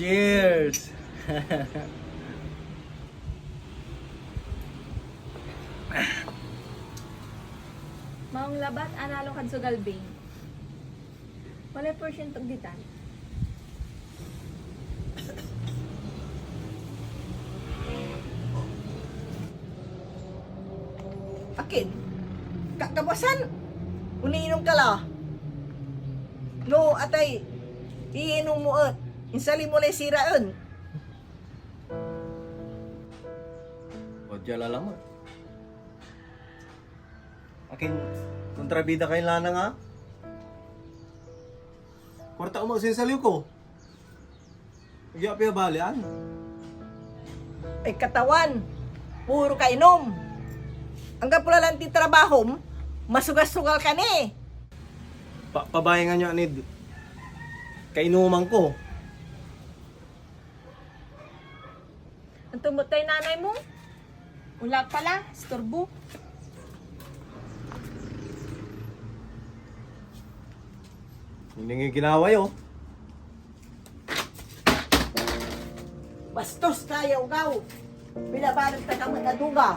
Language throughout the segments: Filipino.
Cheers! Maong labat, analo kad sugal bing. Wala portion tog ditan. Akin, kakabasan, uniinom ka la. No, atay, iinom mo at, insali mo na siraan. O dyan lalaman. Akin, kontrabida kayo lana nga. Kwarta mo sinsaliw ko. Nagya pa balian. Ay katawan, puro ka inom. Hanggang pula lang di trabaho, masugas-sugal ka ni. Pabayan nga nyo anid. Kainuman ko. Ang tumutay nanay mo? Ulag pala, storbo. Hindi nga ginawa yun. Bastos kaya ugaw. Binabalot ka kang mataduga.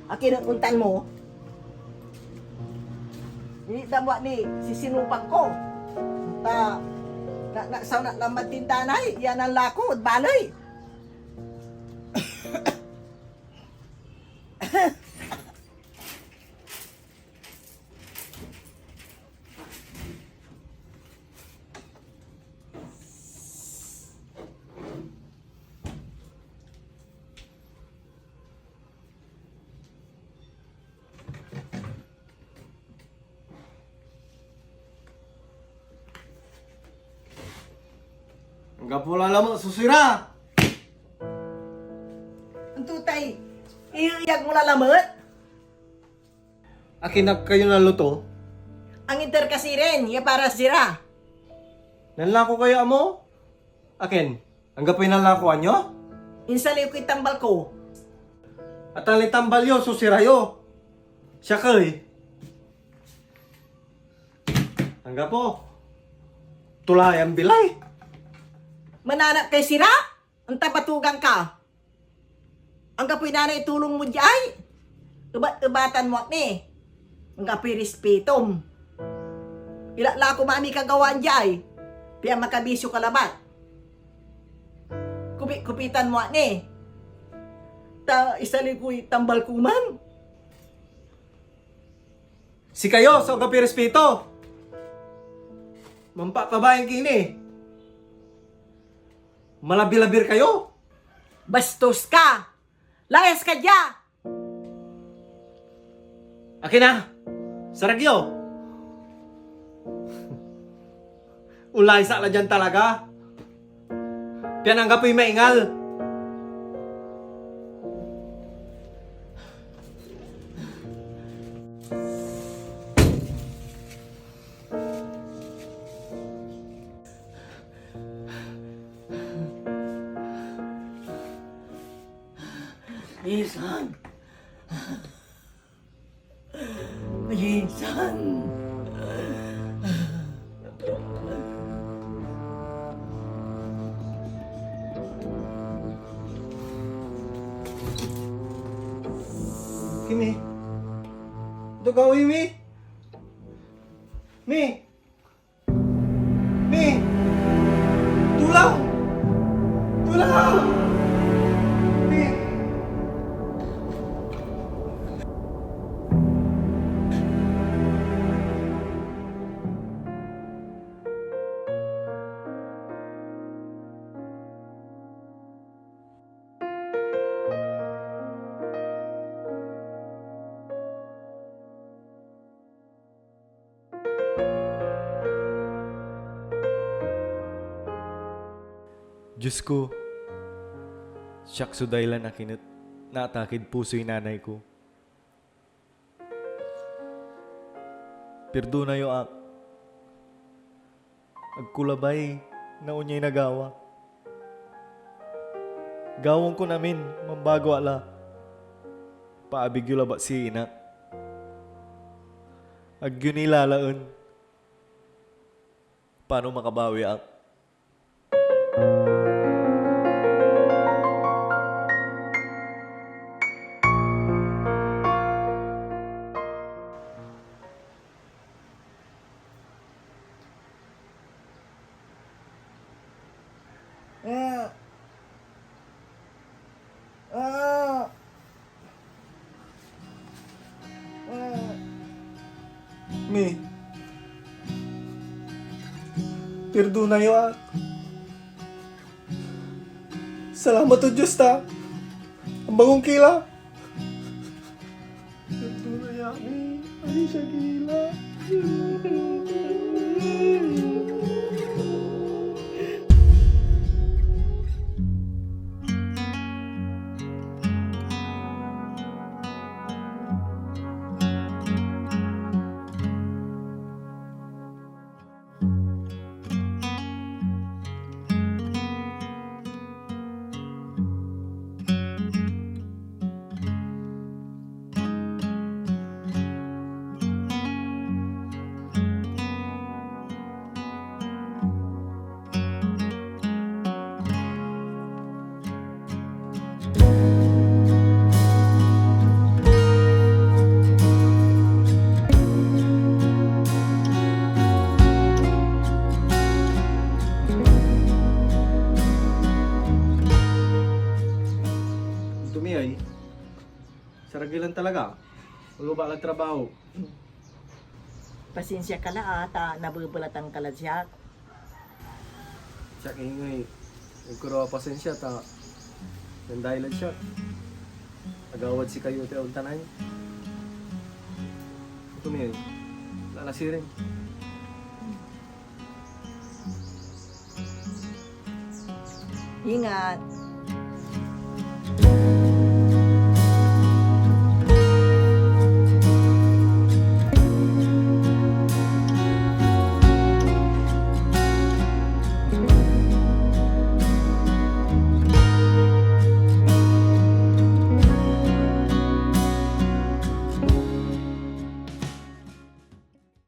Akin ang untan mo. Hindi damwa ni sisinupag ko. Sa lamad tindanay, yan ang lakod, balay. Hanggang pula lamang susira. Ang tutay, iiyag mo lalamot. Akin na kayo naluto. Ang inter kasi rin, ya para sira. Nanlako kayo amo? Akin, hanggang pa nalakuan nyo? Insali ko itambal ko. At ang tambal yun, susira yun. Siya kay. Hanggang po. Tulay ang bilay. Mananap kay sira, ang tapatugang ka. Ang kapoy nanay tulong mo diyay. Ubatan mo ni. Ang kapoy respitom. Ilala ko mami kagawaan diyay. Piya makabisyo kalabat. Kupitan mo ni. Isali ko'y tambal kuman. Si kayo, sa so, respeto. Mampa kabayan kini. Malabilabir kayo. Bastos ka. Layas ka dya. Akin na. Saragyo. Ulay sa dyan talaga. Piananggap yung maingal. Minsan. Minsan. Kimi. Dugawin mi. Mi. Mi. Tulang. Tulang. Mi. Diyos ko, siyak so dahilan na naatakid puso'y nanay ko. Perdona yo ak. Agkulabay na unyay nagawa. Gawong ko namin, mambago ala. Paabig yung laba si inak. Ag yun ilalaon. Paano makabawi ak? Perdona yo ak. Salamat o Diyos ta. Ang bagong kila. Perdona yo ak. Ay siya kila. Dumi ay. Saragilan talaga. Maluba lang trabaho. Pasensya ka la ata, nabubulatan ka la siya. Siya ingay. Nagkuro pasensya ta. Yan dahil siya. Agawad si kayo te untanay. Dumi ay. Lalasirin. Ingat.